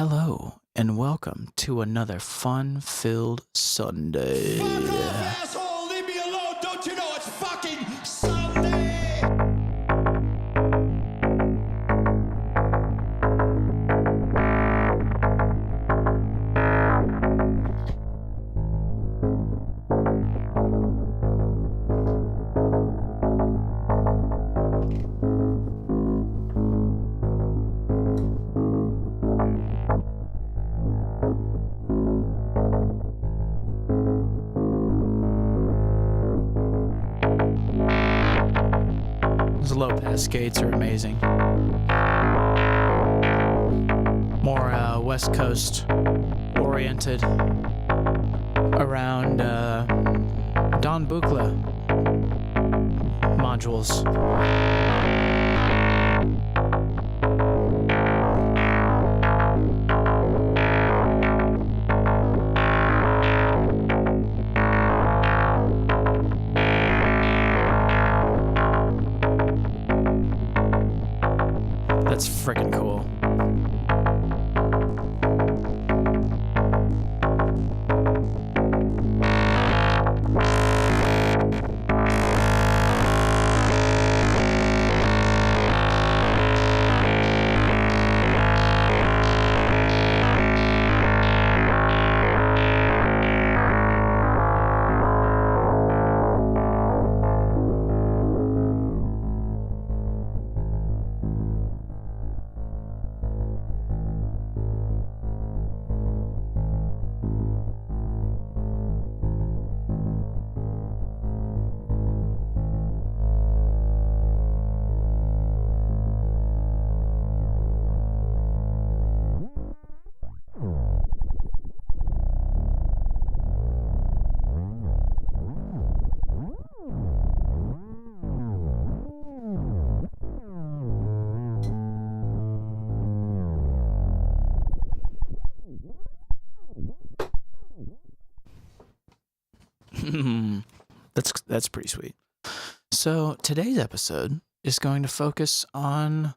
Hello, and welcome to another fun-filled Sunday. Fuck off, asshole! Leave me alone! Don't you know it's fucking Sunday? Those low-pass skates are amazing. More West Coast oriented around Don Buchla modules. That's freaking cool. That's pretty sweet. So today's episode is going to focus on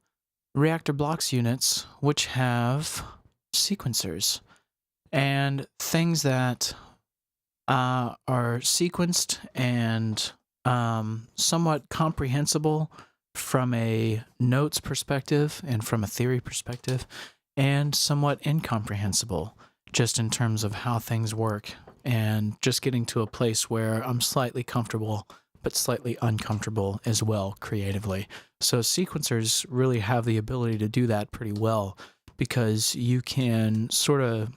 reactor blocks units which have sequencers and things that are sequenced and somewhat comprehensible from a notes perspective and from a theory perspective, and somewhat incomprehensible just in terms of how things work, and just getting to a place where I'm slightly comfortable but slightly uncomfortable as well creatively. So sequencers really have the ability to do that pretty well, because you can sort of,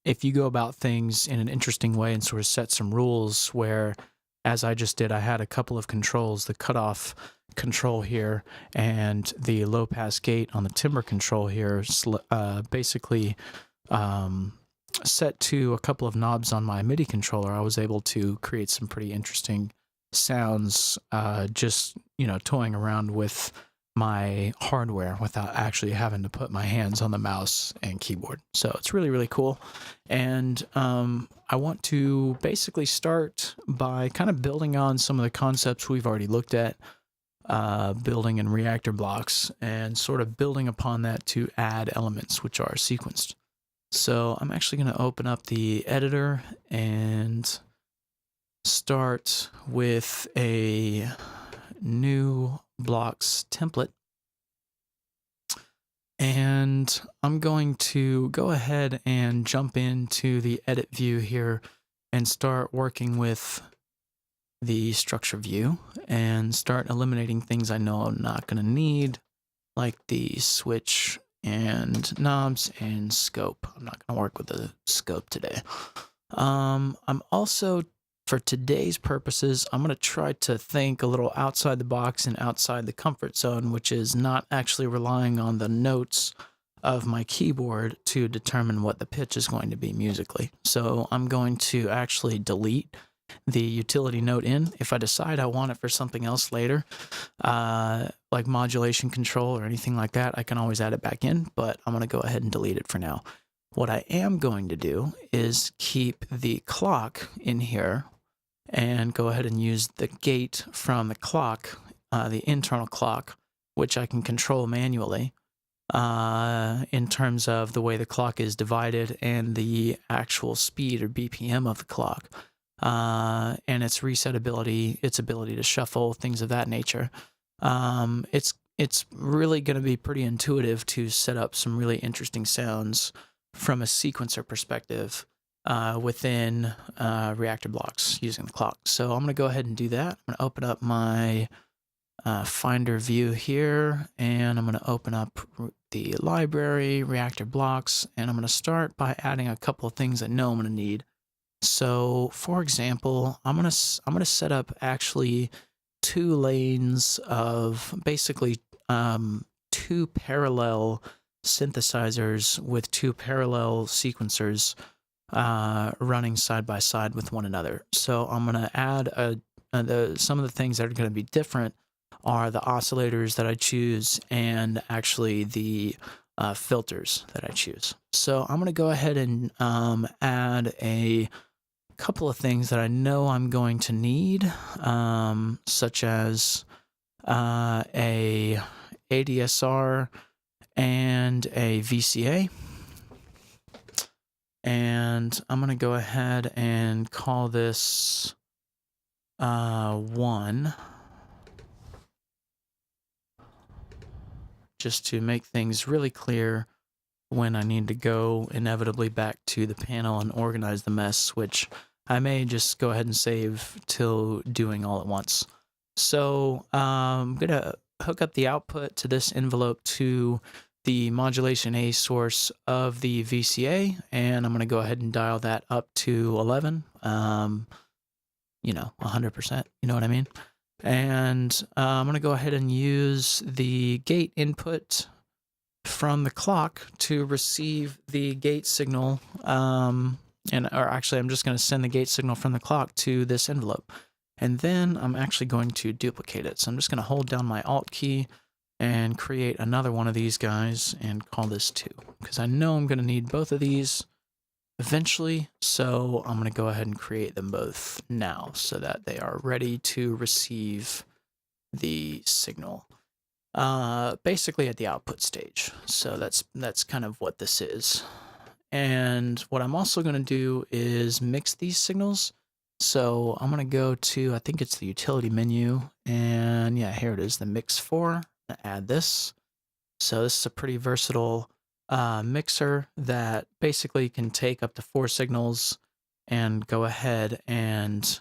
if you go about things in an interesting way and sort of set some rules where, as I just did, I had a couple of controls, the cutoff control here and the low pass gate on the timbre control here, basically set to a couple of knobs on my MIDI controller. I was able to create some pretty interesting sounds just, toying around with my hardware without actually having to put my hands on the mouse and keyboard. So it's really, really cool. And I want to basically start by kind of building on some of the concepts we've already looked at, building in reactor blocks, and sort of building upon that to add elements which are sequenced. So I'm actually going to open up the editor and start with a new blocks template. And I'm going to go ahead and jump into the edit view here and start working with the structure view and start eliminating things I know I'm not going to need, like the switch and knobs and scope. I'm not going to work with the scope today. I'm also, for today's purposes, I'm going to try to think a little outside the box and outside the comfort zone, which is not actually relying on the notes of my keyboard to determine what the pitch is going to be musically. So I'm going to actually delete the utility note in. If I decide I want it for something else later, like modulation control or anything like that, I can always add it back in, but I'm going to go ahead and delete it for now. What I am going to do is keep the clock in here and go ahead and use the gate from the clock, the internal clock, which I can control manually, in terms of the way the clock is divided and the actual speed or BPM of the clock, and its resetability, its ability to shuffle, things of that nature. It's really going to be pretty intuitive to set up some really interesting sounds from a sequencer perspective within reactor blocks using the clock. So I'm going to go ahead and do that. I'm going to open up my Finder view here, and I'm going to open up the library, reactor blocks, and I'm going to start by adding a couple of things I know I'm going to need. So, for example, I'm going to set up actually 2 lanes of basically 2 parallel synthesizers with 2 parallel sequencers running side by side with one another. So I'm going to add some of the things that are going to be different are the oscillators that I choose and actually the filters that I choose. So I'm going to go ahead and add a couple of things that I know I'm going to need, such as a ADSR and a VCA. And I'm going to go ahead and call this 1, just to make things really clear when I need to go inevitably back to the panel and organize the mess, which I may just go ahead and save till doing all at once. So I'm going to hook up the output to this envelope to the modulation A source of the VCA, and I'm going to go ahead and dial that up to 11, 100%, you know what I mean? And I'm going to go ahead and use the gate input from the clock to receive the gate signal, or actually I'm just going to send the gate signal from the clock to this envelope. And then I'm actually going to duplicate it. So I'm just going to hold down my Alt key and create another one of these guys and call this 2, because I know I'm going to need both of these eventually. So I'm going to go ahead and create them both now so that they are ready to receive the signal, basically at the output stage. So that's kind of what this is. And what I'm also going to do is mix these signals. So I'm going to go to, I think it's the utility menu, and yeah, here it is, the mix 4. I'm going to add this. So this is a pretty versatile mixer that basically can take up to 4 signals and go ahead and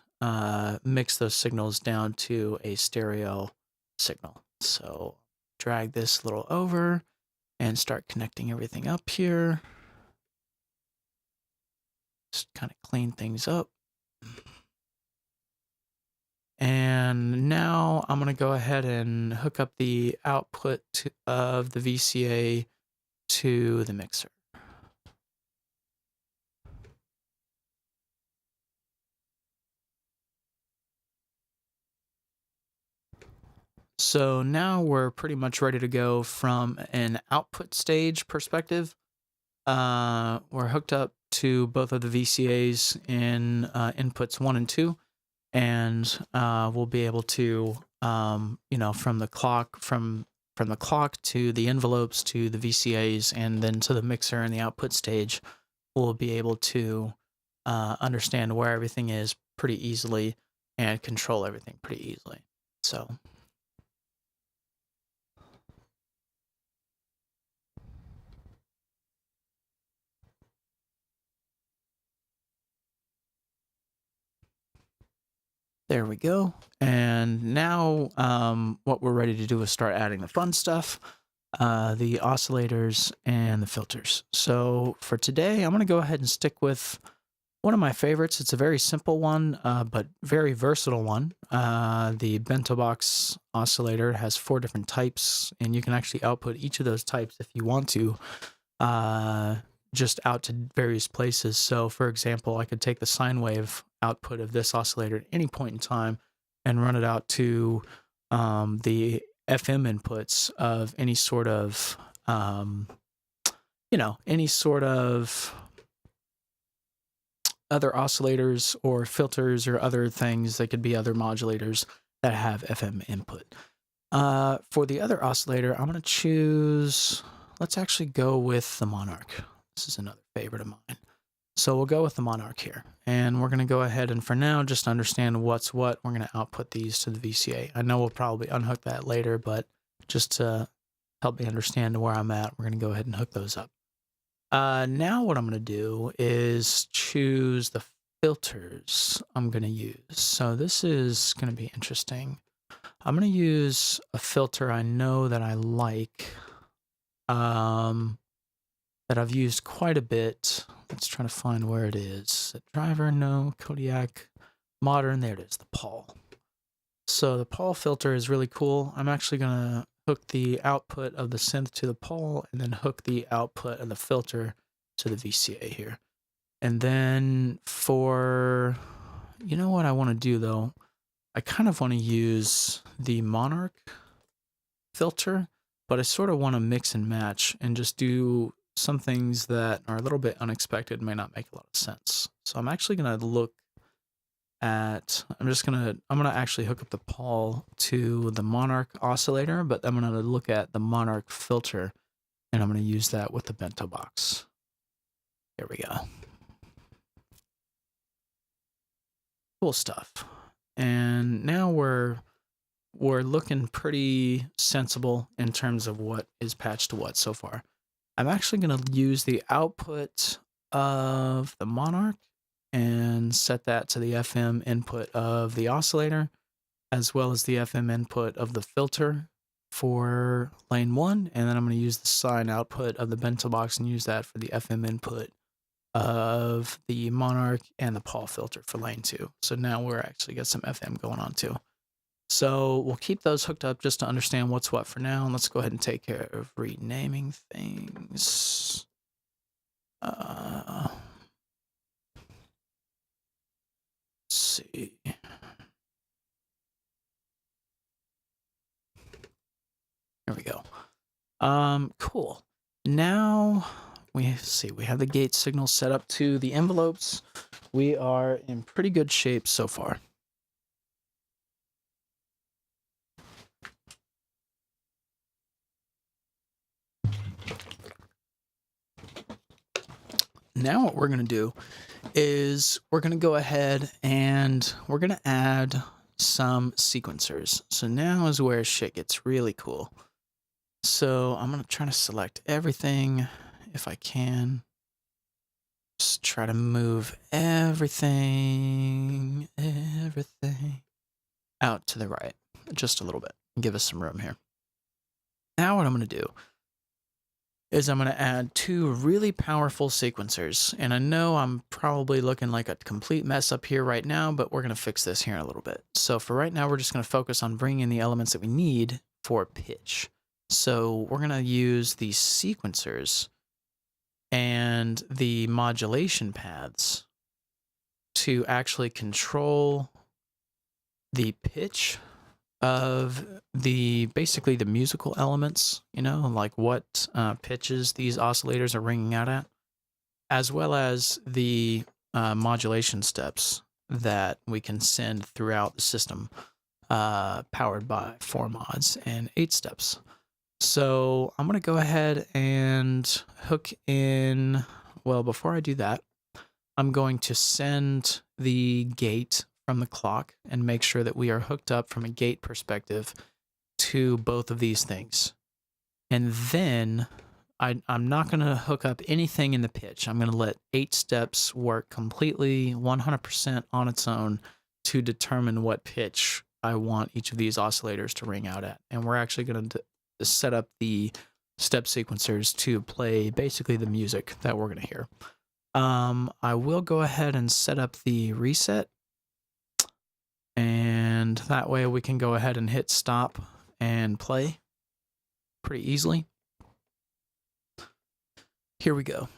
mix those signals down to a stereo signal. So drag this a little over and start connecting everything up here. Just kind of clean things up. And now I'm going to go ahead and hook up the output of the VCA to the mixer. So now we're pretty much ready to go from an output stage perspective. We're hooked up to both of the VCAs in inputs 1 and 2. And we'll be able to, from the clock to the envelopes to the VCAs and then to the mixer and the output stage, we'll be able to understand where everything is pretty easily and control everything pretty easily. So. There we go. And now what we're ready to do is start adding the fun stuff, the oscillators and the filters. So for today, I'm going to go ahead and stick with one of my favorites. It's a very simple one, but very versatile one. The Bento box oscillator has 4 different types, and you can actually output each of those types if you want to, just out to various places. So for example, I could take the sine wave output of this oscillator at any point in time and run it out to the FM inputs of any sort of, any sort of other oscillators or filters or other things. They could be other modulators that have FM input. For the other oscillator, I'm going to choose, let's actually go with the Monarch. This is another favorite of mine. So we'll go with the Monarch here. And we're going to go ahead and for now, just understand what's what, we're going to output these to the VCA. I know we'll probably unhook that later, but just to help me understand where I'm at, we're going to go ahead and hook those up. Now what I'm going to do is choose the filters I'm going to use. So this is going to be interesting. I'm going to use a filter I know that I like, that I've used quite a bit. Let's try to find where it is. The driver, no. Kodiak, modern, there it is, the Paul. So the Paul filter is really cool. I'm actually going to hook the output of the synth to the Paul and then hook the output of the filter to the VCA here. And then for, you know what I want to do though? I kind of want to use the Monarch filter, but I sort of want to mix and match and just do some things that are a little bit unexpected, may not make a lot of sense. So I'm actually going to look at, I'm going to actually hook up the Paul to the Monarch oscillator, but I'm going to look at the Monarch filter and I'm going to use that with the Bento box. Here we go. Cool stuff. And now we're looking pretty sensible in terms of what is patched to what so far. I'm actually going to use the output of the Monarch and set that to the FM input of the oscillator, as well as the FM input of the filter for lane 1. And then I'm going to use the sine output of the Bento box and use that for the FM input of the Monarch and the Paul filter for lane 2. So now we're actually got some FM going on too. So we'll keep those hooked up just to understand what's what for now. And let's go ahead and take care of renaming things. Let's see. There we go. Cool. Now we have the gate signal set up to the envelopes. We are in pretty good shape so far. Now what we're going to do is we're going to go ahead and we're going to add some sequencers. So now is where shit gets really cool. So I'm going to try to select everything if I can. Just try to move everything out to the right just a little bit and give us some room here. Now what I'm going to do is I'm going to add 2 really powerful sequencers. And I know I'm probably looking like a complete mess up here right now, but we're going to fix this here in a little bit. So for right now, we're just going to focus on bringing in the elements that we need for pitch. So we're going to use these sequencers and the modulation paths to actually control the pitch of basically the musical elements, you know, like what pitches these oscillators are ringing out at, as well as the modulation steps that we can send throughout the system, powered by 4 mods and 8 steps. So I'm going to go ahead and hook in, well, before I do that, I'm going to send the gate from the clock and make sure that we are hooked up from a gate perspective to both of these things. And then I'm not going to hook up anything in the pitch. I'm going to let 8 steps work completely 100% on its own to determine what pitch I want each of these oscillators to ring out at. And we're actually going to set up the step sequencers to play basically the music that we're going to hear. I will go ahead and set up the reset. And that way we can go ahead and hit stop and play pretty easily. Here we go.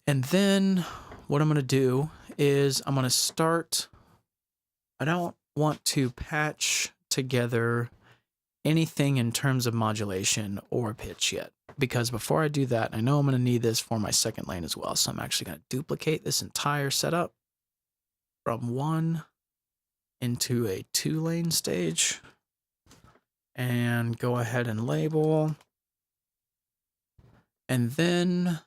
And then what I'm going to do is I'm going to start. I don't want to patch together anything in terms of modulation or pitch yet, because before I do that, I know I'm going to need this for my second lane as well. So I'm actually going to duplicate this entire setup from 1 into a 2-lane stage and go ahead and label And then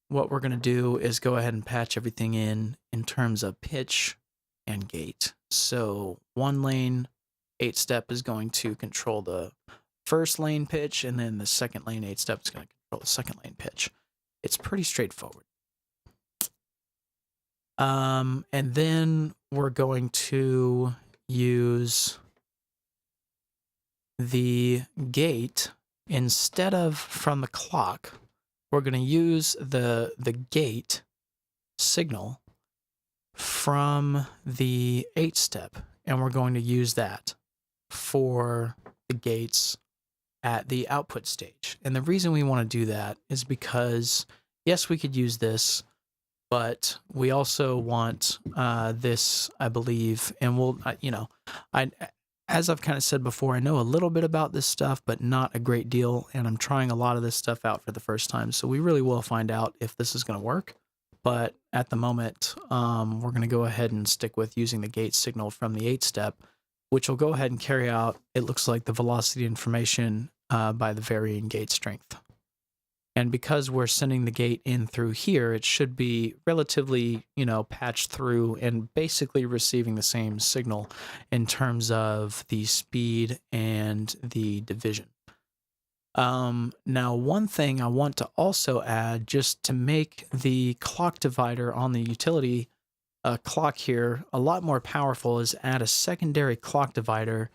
what we're going to do is go ahead and patch everything in terms of pitch and gate. So one lane 8-step is going to control the first lane pitch, and then the second lane 8-step is going to control the second lane pitch. It's pretty straightforward. And then we're going to use the gate instead of from the clock. We're going to use the gate signal from the 8-step, and we're going to use that for the gates at the output stage. And the reason we want to do that is because, yes, we could use this, but we also want this, I believe, and we'll, as I've kind of said before, I know a little bit about this stuff, but not a great deal, and I'm trying a lot of this stuff out for the first time, so we really will find out if this is going to work. But at the moment, we're going to go ahead and stick with using the gate signal from the 8-step, which will go ahead and carry out, it looks like, the velocity information by the varying gate strength. And because we're sending the gate in through here, it should be relatively, patched through and basically receiving the same signal in terms of the speed and the division. Now, one thing I want to also add, just to make the clock divider on the utility clock here a lot more powerful, is add a secondary clock divider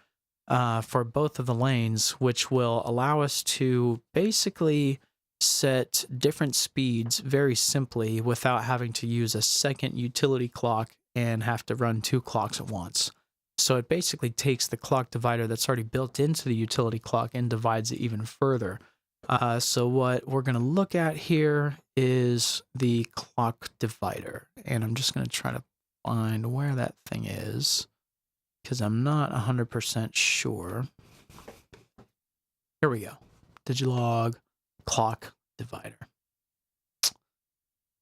for both of the lanes, which will allow us to basically set different speeds very simply without having to use a second utility clock and have to run 2 clocks at once. So it basically takes the clock divider that's already built into the utility clock and divides it even further. So what we're going to look at here is the clock divider, and I'm just going to try to find where that thing is because I'm not 100% sure. Here we go. Digilog clock divider.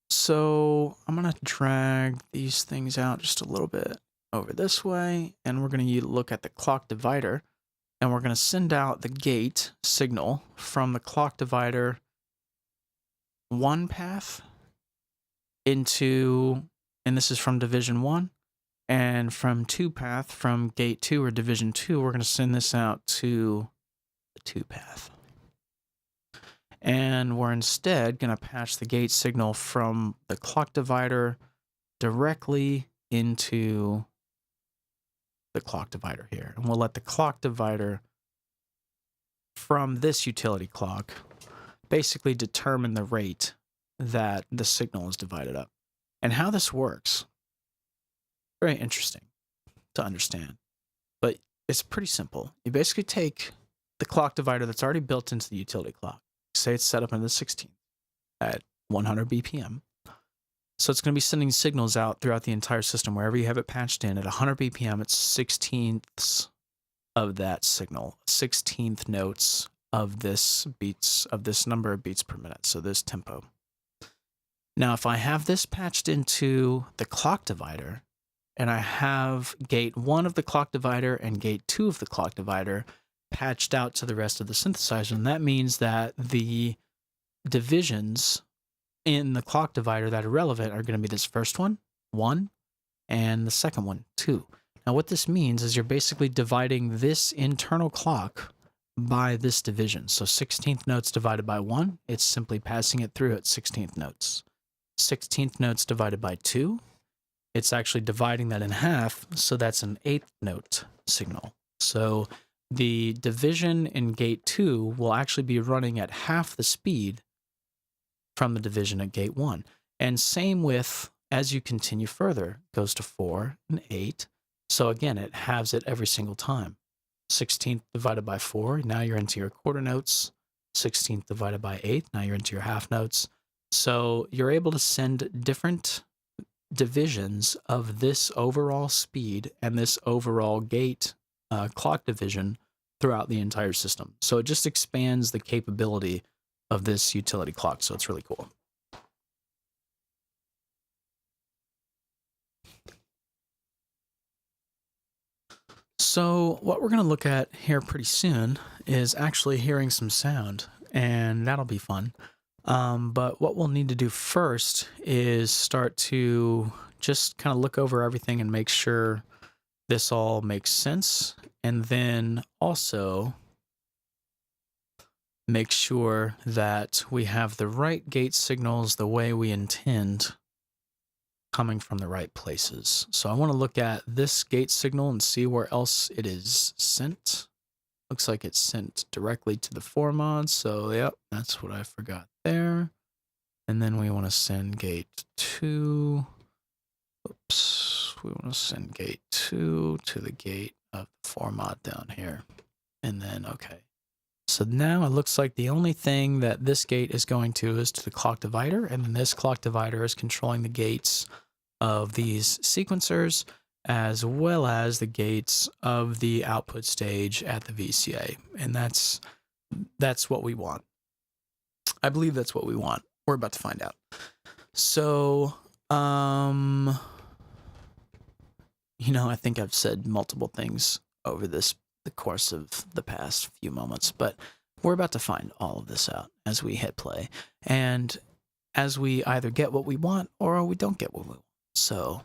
So I'm going to drag these things out just a little bit over this way, and we're going to look at the clock divider, and we're going to send out the gate signal from the clock divider 1 path into, and this is from division 1, and from 2 path from gate 2 or division 2, we're going to send this out to the 2 path. And we're instead going to patch the gate signal from the clock divider directly into the clock divider here. And we'll let the clock divider from this utility clock basically determine the rate that the signal is divided up. And how this works, very interesting to understand, but it's pretty simple. You basically take the clock divider that's already built into the utility clock. Say it's set up in the 16th at 100 BPM. So it's going to be sending signals out throughout the entire system. Wherever you have it patched in at 100 BPM, it's 16ths of that signal, 16th notes of this beats, of this number of beats per minute, so this tempo. Now, if I have this patched into the clock divider, and I have gate 1 of the clock divider and gate 2 of the clock divider patched out to the rest of the synthesizer, and that means that the divisions in the clock divider that are relevant are going to be this first one, 1, and the second one, 2. Now what this means is you're basically dividing this internal clock by this division. So 16th notes divided by 1, it's simply passing it through at 16th notes. 16th notes divided by 2, it's actually dividing that in half, so that's an 8th note signal. So the division in gate 2 will actually be running at half the speed from the division at gate 1. And same with, as you continue further, goes to 4 and 8. So again, it halves it every single time. 16th divided by 4, now you're into your quarter notes. 16th divided by 8, now you're into your half notes. So you're able to send different divisions of this overall speed and this overall gate clock division throughout the entire system. So it just expands the capability of this utility clock, so it's really cool. So what we're going to look at here pretty soon is actually hearing some sound. and that'll be fun. But what we'll need to do first is start to just kind of look over everything and make sure this all makes sense, and then also make sure that we have the right gate signals the way we intend, coming from the right places. So I want to look at this gate signal and see where else it is sent. Looks like it's sent directly to the 4 mod, so yep, that's what I forgot there. And then we want to send gate 2. Oops, we want to send gate 2 to the gate of the 4 mod down here. And then, okay. So now it looks like the only thing that this gate is going to is to the clock divider, and then this clock divider is controlling the gates of these sequencers, as well as the gates of the output stage at the VCA. And that's what we want. I believe that's what we want. We're about to find out. So, you know, I think I've said multiple things over the course of the past few moments, but we're about to find all of this out as we hit play, and as we either get what we want or we don't get what we want. So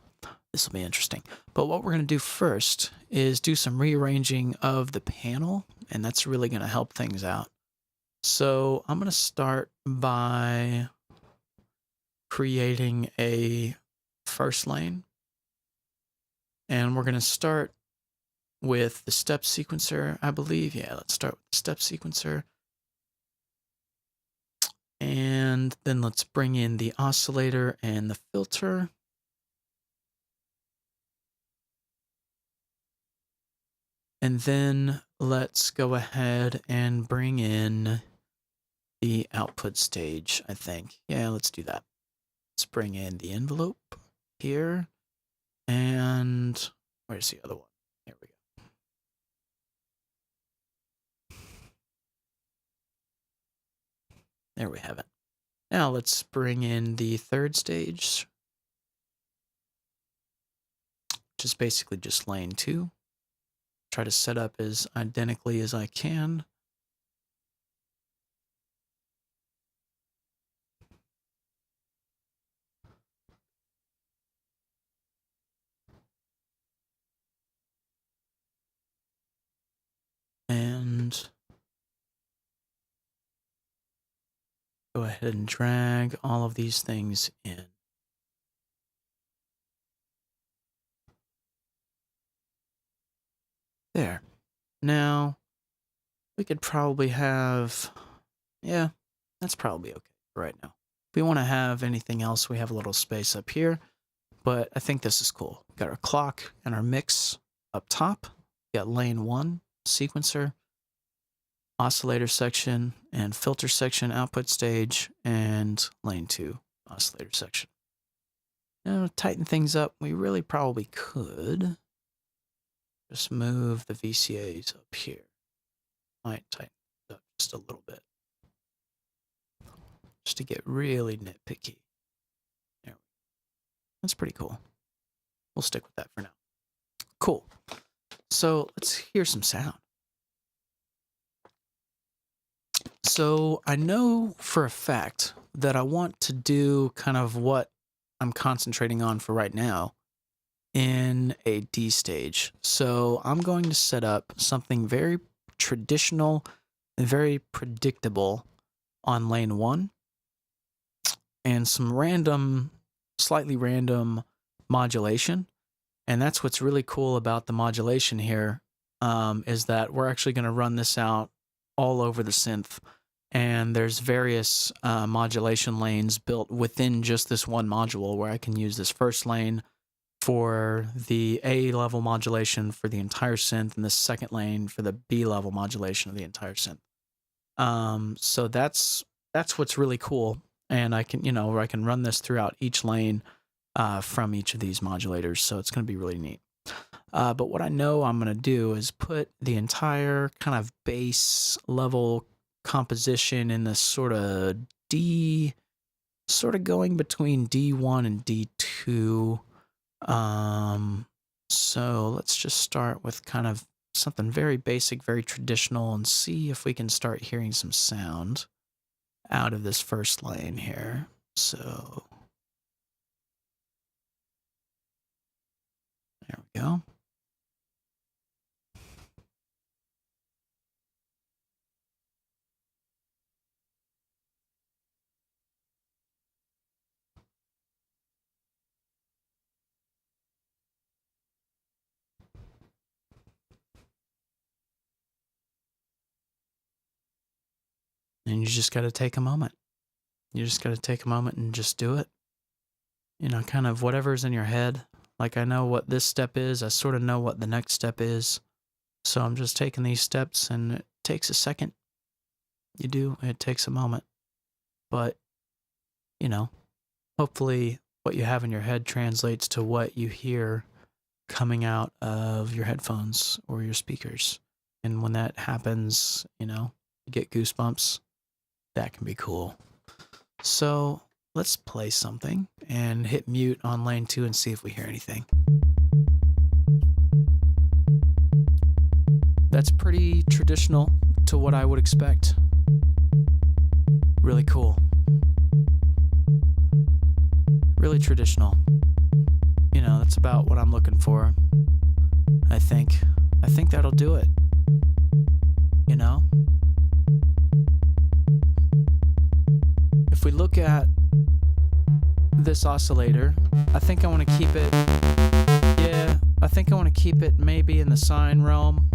this will be interesting. But what we're going to do first is do some rearranging of the panel, and that's really going to help things out. So I'm going to start by creating a first lane, and we're going to start with the step sequencer, I believe. Yeah, let's start with the step sequencer. And then let's bring in the oscillator and the filter. And then let's go ahead and bring in the output stage, I think. Yeah, let's do that. Let's bring in the envelope here. And where's the other one? Here we go. There we have it. Now let's bring in the third stage, which is basically just lane 2. Try to set up as identically as I can. And go ahead and drag all of these things in. There. Now, we could probably have, yeah, that's probably okay right now. If we want to have anything else, we have a little space up here, but I think this is cool. We got our clock and our mix up top. We got lane 1, sequencer, oscillator section, and filter section, output stage, and lane 2, oscillator section. Now, to tighten things up, we really probably could just move the VCAs up here. Might tighten it up just a little bit, just to get really nitpicky. There we go. That's pretty cool. We'll stick with that for now. Cool. So let's hear some sound. So I know for a fact that I want to do kind of what I'm concentrating on for right now in a D stage. So I'm going to set up something very traditional and very predictable on lane 1, and some random, slightly random modulation. And that's what's really cool about the modulation here, is that we're actually going to run this out all over the synth. And there's various modulation lanes built within just this one module, where I can use this first lane for the A level modulation for the entire synth, and the second lane for the B level modulation of the entire synth. So that's what's really cool. And I can, you know, I can run this throughout each lane from each of these modulators. So it's going to be really neat. But what I know I'm going to do is put the entire kind of bass level composition in this sort of D, sort of going between D1 and D2. So let's just start with kind of something very basic, very traditional, and see if we can start hearing some sound. out of this first lane here. So there we go. And you just got to take a moment. You just got to take a moment and just do it. You know, kind of whatever's in your head. Like, I know what this step is. I sort of know what the next step is. So I'm just taking these steps, and it takes a second. You do. It takes a moment. But, you know, hopefully what you have in your head translates to what you hear coming out of your headphones or your speakers. And when that happens, you know, you get goosebumps. That can be cool. So let's play something and hit mute on lane 2 and see if we hear anything. That's pretty traditional to what I would expect. Really cool. Really traditional. You know, that's about what I'm looking for. I think that'll do it. You know? If we look at this oscillator, I think I want to keep it, I think I want to keep it maybe in the sine realm.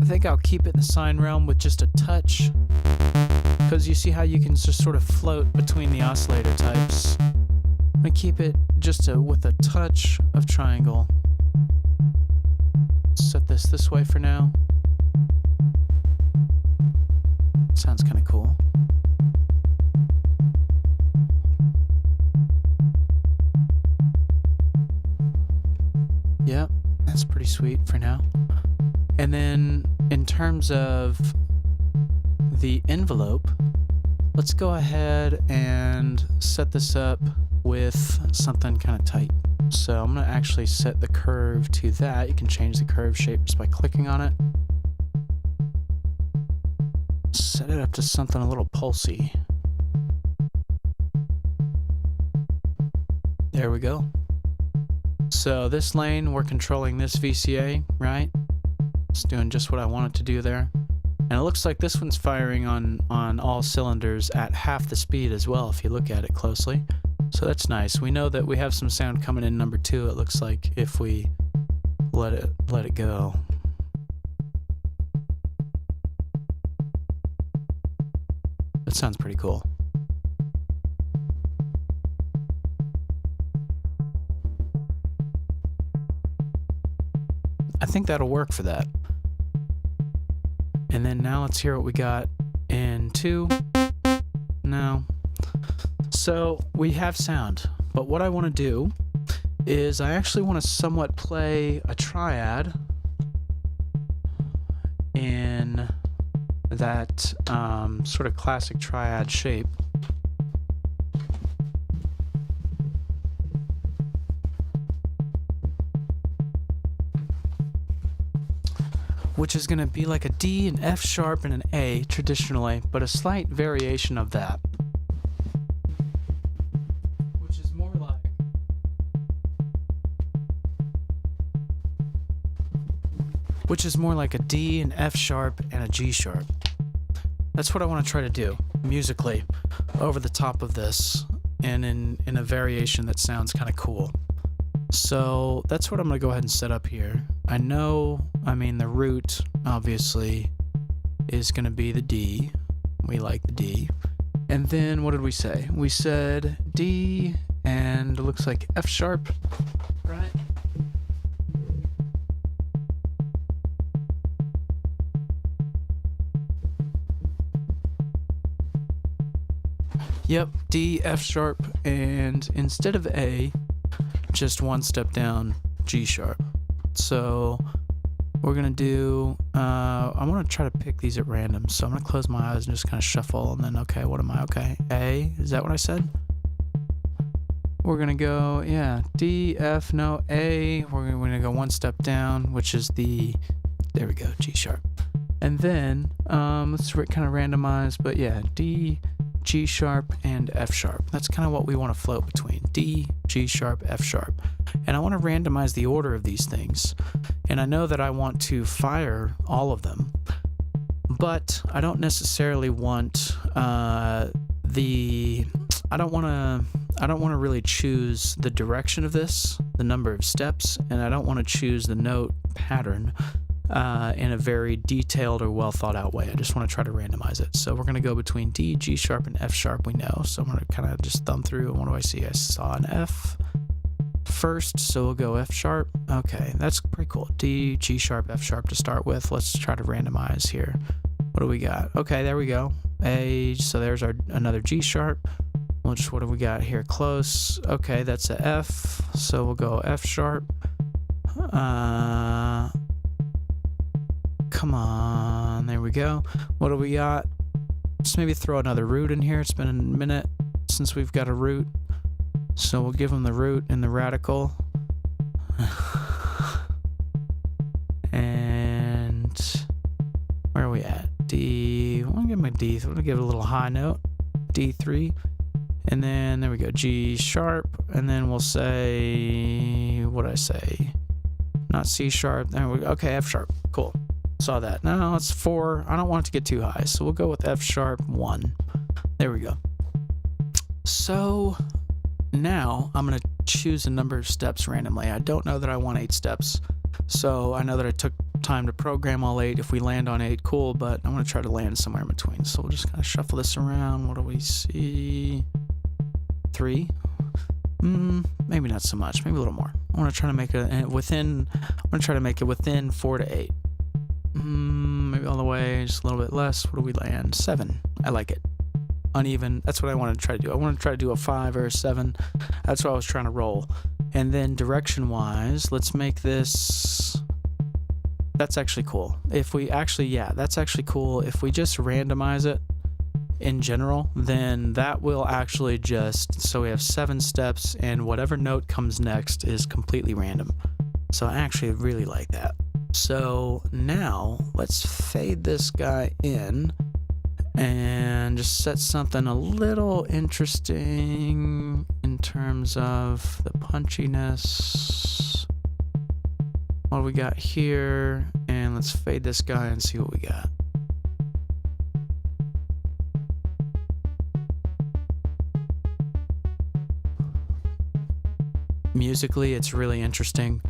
I think I'll keep it in the sine realm with just a touch, because you see how you can just sort of float between the oscillator types. I'm going to keep it just with a touch of triangle. Set this way for now. Sounds kind of cool. Yep, that's pretty sweet for now. And then in terms of the envelope, let's go ahead and set this up with something kind of tight. So I'm going to actually set the curve to that. You can change the curve shape just by clicking on it. Set it up to something a little pulsy. There we go. So this lane, we're controlling this VCA, right? It's doing just what I want it to do there. And it looks like this one's firing on all cylinders at half the speed as well, if you look at it closely. So that's nice. We know that we have some sound coming in number 2, it looks like, if we let it go. That sounds pretty cool. I think that'll work for that. And then now let's hear what we got in 2. No. So we have sound, but what I want to do is I actually want to somewhat play a triad in that sort of classic triad shape. Which is going to be like a D, an F sharp, and an A traditionally, but a slight variation of that. Which is more like a D, an F sharp, and a G sharp. That's what I want to try to do musically over the top of this, and in a variation that sounds kind of cool. So that's what I'm going to go ahead and set up here. I mean the root obviously is going to be the D. We like the D. And then what did we say? We said D and it looks like F sharp, right? Yep, D, F sharp, and instead of A, just one step down, G sharp. So we're going to do, I want to try to pick these at random. So I'm going to close my eyes and just kind of shuffle, and then, okay, what am I? Okay, A, is that what I said? we're going to go, D, F, no, A. We're going to go one step down, which is there we go, G sharp. And then, let's kind of randomize, but D, G sharp, and F sharp. That's kind of what we want to float between. D, G sharp, F sharp. And I want to randomize the order of these things. And I know that I want to fire all of them, but I don't necessarily want I don't want to really choose the direction of this, the number of steps, and I don't want to choose the note pattern in a very detailed or well thought out way. I just want to try to randomize it. So we're going to go between D, G sharp, and F sharp, we know. So I'm going to kind of just thumb through, and what do I see? I saw an F first, so we'll go F sharp. Okay, that's pretty cool. D, G sharp, F sharp to start with. Let's try to randomize here. What do we got? Okay, there we go. A, so there's another G sharp. What do we got here? Close. Okay, that's a F, so we'll go F sharp. Come on, there we go. What do we got? Just maybe throw another root in here. It's been a minute since we've got a root, so we'll give them the root and the radical. And where are we at? D. I want to give my D. I want to give it a little high note. D3. And then there we go. G sharp. And then we'll say, what did I say? Not C sharp. There we go. Okay, F sharp. Cool. Saw that. Now it's 4. I don't want it to get too high, so we'll go with F sharp 1. There we go. So now I'm going to choose a number of steps randomly. I don't know that I want 8 steps, so I know that I took time to program all 8. If we land on 8, cool, but I'm going to try to land somewhere in between. So we'll just kind of shuffle this around. What do we see? 3. Maybe not so much. Maybe a little more. I want to try to make it within. I'm going to try to make it within 4 to 8. Maybe all the way, just a little bit less. What do we land? 7. I like it. Uneven. That's what I want to try to do. I want to try to do a 5 or a 7. That's what I was trying to roll. And then direction-wise, let's make this. That's actually cool. If we actually, that's actually cool. If we just randomize it in general, then that will actually just, so we have 7 steps, and whatever note comes next is completely random. So I actually really like that. So now let's fade this guy in and just set something a little interesting in terms of the punchiness. What do we got here? And let's fade this guy and see what we got. Musically, it's really interesting.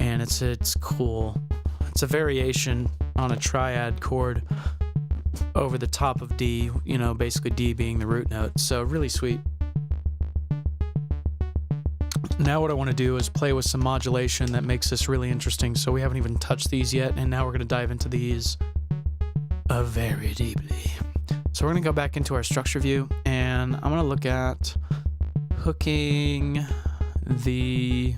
And it's cool. It's a variation on a triad chord over the top of D, basically D being the root note. So really sweet. Now what I want to do is play with some modulation that makes this really interesting. So we haven't even touched these yet, and now we're going to dive into these very deeply. So we're going to go back into our structure view, and I'm going to look at hooking the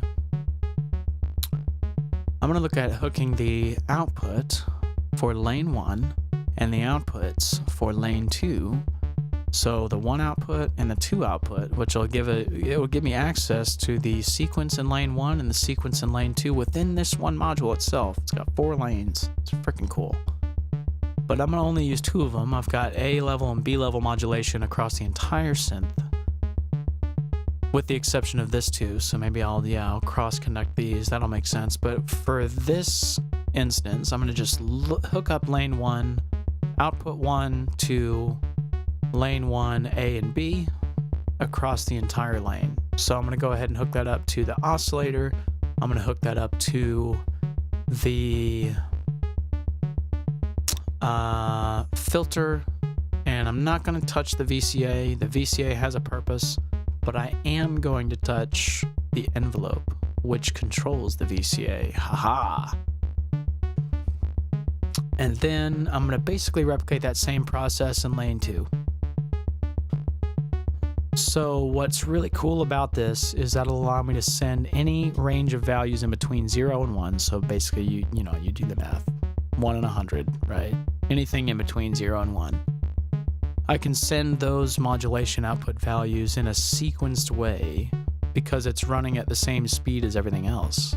output for lane 1 and the outputs for lane 2. So the 1 output and the 2 output, which will give me access to the sequence in lane 1 and the sequence in lane 2 within this one module itself. It's got 4 lanes. It's freaking cool. But I'm going to only use 2 of them. I've got A level and B level modulation across the entire synth, with the exception of this 2, so maybe I'll cross-connect these. That'll make sense. But for this instance, I'm going to just hook up lane 1, output 1 to lane 1, A and B, across the entire lane. So I'm going to go ahead and hook that up to the oscillator. I'm going to hook that up to the filter, and I'm not going to touch the VCA. The VCA has a purpose, but I am going to touch the envelope, which controls the VCA. Haha! And then I'm going to basically replicate that same process in lane 2. So what's really cool about this is that'll allow me to send any range of values in between 0 and 1. So basically, you do the math. 1 and 100, right? Anything in between 0 and 1. I can send those modulation output values in a sequenced way because it's running at the same speed as everything else.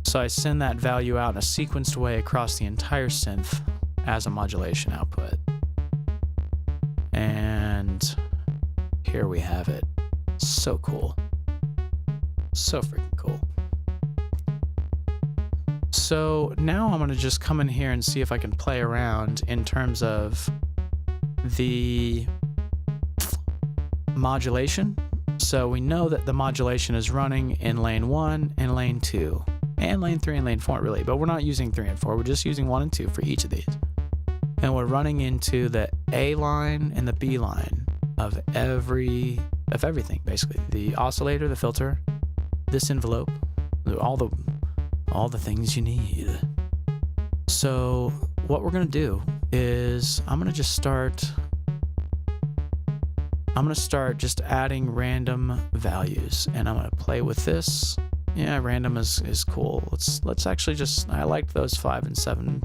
So I send that value out in a sequenced way across the entire synth as a modulation output. And here we have it. So cool. So freaking cool. So now I'm going to just come in here and see if I can play around in terms of the modulation. So we know that the modulation is running in lane 1 and lane 2 and lane 3 and lane 4 really, but we're not using 3 and 4. We're just using 1 and 2 for each of these. And we're running into the A line and the B line of everything basically. The oscillator, the filter, this envelope, all the things you need. So what we're gonna do is I'm gonna start just adding random values, and I'm gonna play with this. Yeah, random is cool. Let's actually just, I liked those 5 and 7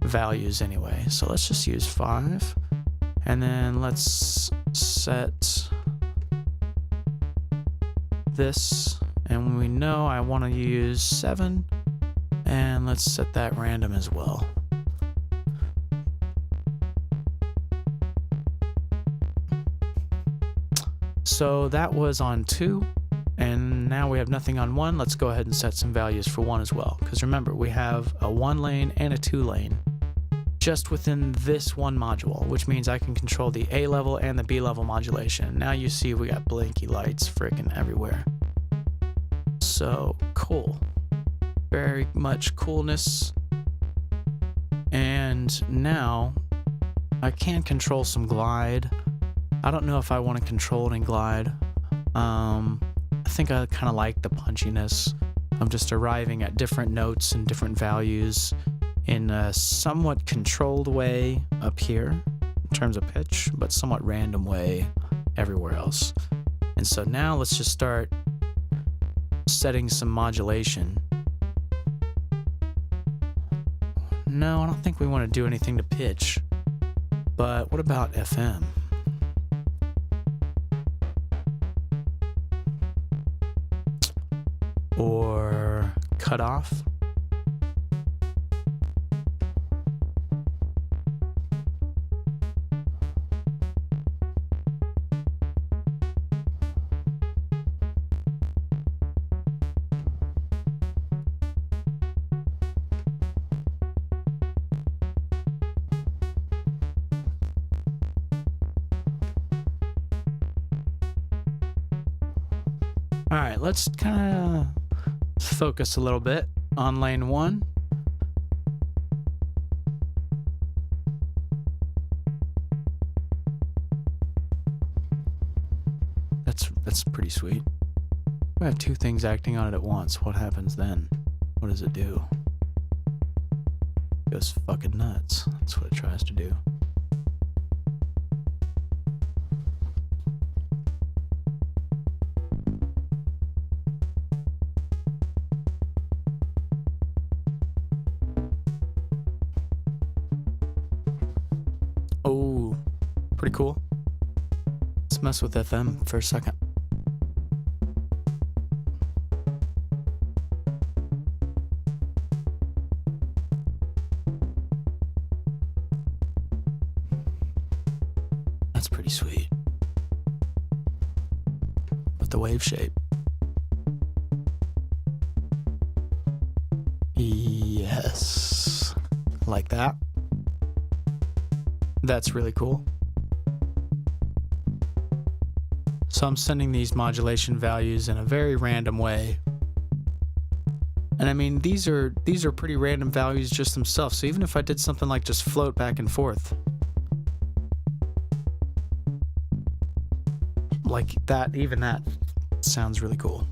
values anyway, so let's just use 5, and then let's set this, and we know I want to use 7, and let's set that random as well. So that was on 2, and now we have nothing on 1. Let's go ahead and set some values for 1 as well, because remember, we have a 1 lane and a 2 lane just within this one module, which means I can control the A level and the B level modulation. Now you see we got blinky lights freaking everywhere. So cool. Very much coolness. And now I can control some glide. I don't know if I want to control it in glide. I think I kind of like the punchiness of just arriving at different notes and different values in a somewhat controlled way up here in terms of pitch, but somewhat random way everywhere else. And so now let's just start setting some modulation. No, I don't think we want to do anything to pitch, but what about FM? Or cutoff? All right, let's kind of focus a little bit on lane 1. That's pretty sweet. We have 2 things acting on it at once. What happens then? What does it do? It goes fucking nuts. That's what it tries to do. Oh, pretty cool. Let's mess with FM for a second. That's pretty sweet. But the wave shape. Yes. Like that. That's really cool. So I'm sending these modulation values in a very random way. And I mean, these are pretty random values just themselves. So even if I did something like just float back and forth, like that, even that sounds really cool.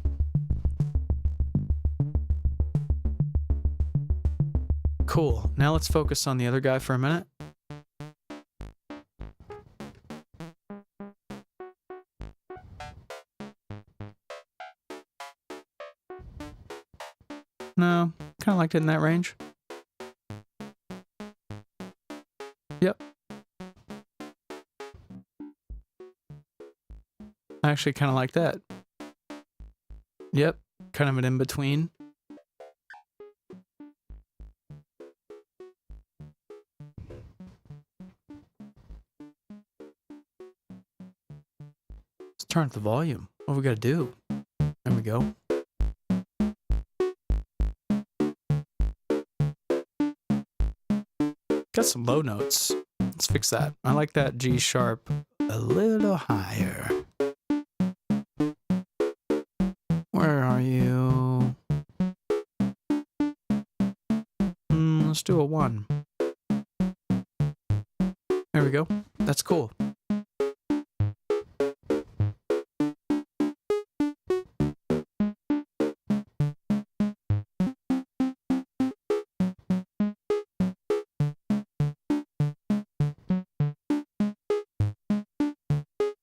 Cool. Now let's focus on the other guy for a minute. No, kind of liked it in that range. Yep, I actually kind of like that. Yep, kind of an in-between. Let's turn up the volume. What we gotta do? There we go. Got some low notes. Let's fix that. I like that G sharp a little higher. Where are you? Let's do a 1. There we go. That's cool.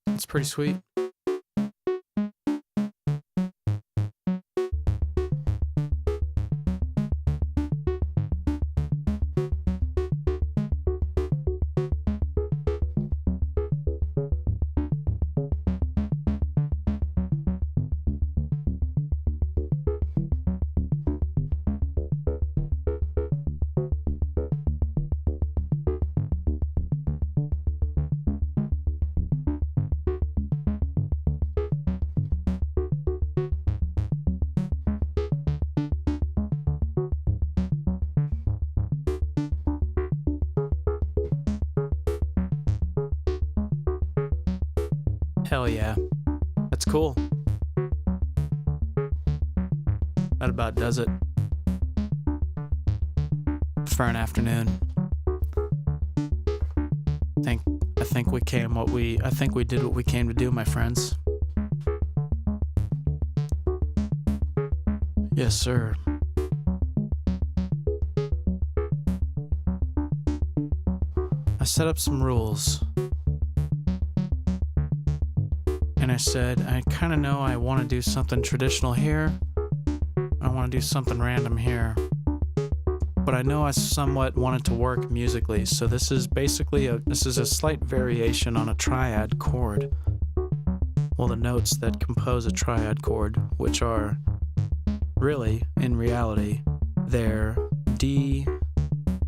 It's pretty sweet. Hell yeah. That's cool. That about does it for an afternoon. I think we did what we came to do, my friends. Yes, sir. I set up some rules. And I said, I kind of know I want to do something traditional here. I want to do something random here. But I know I somewhat want it to work musically. So this is basically a slight variation on a triad chord. Well, the notes that compose a triad chord, which are really, in reality, they're D,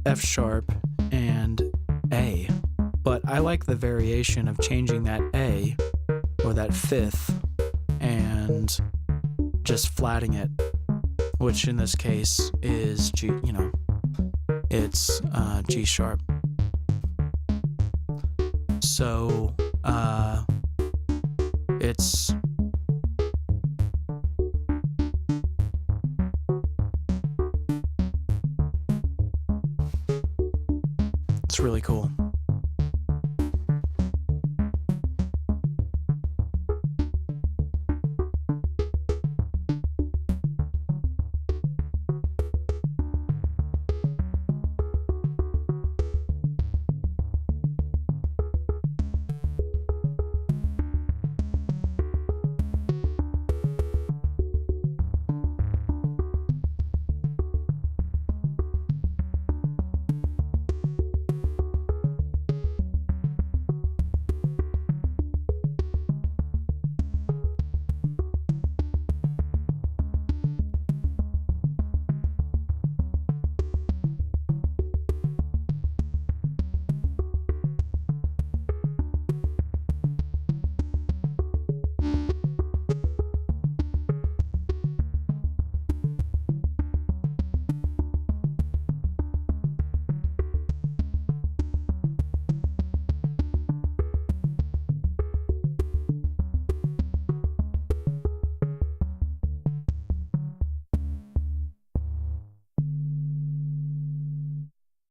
F sharp, and A. But I like the variation of changing that A, or that fifth, and just flatting it, which in this case is G, it's G sharp. So it's really cool.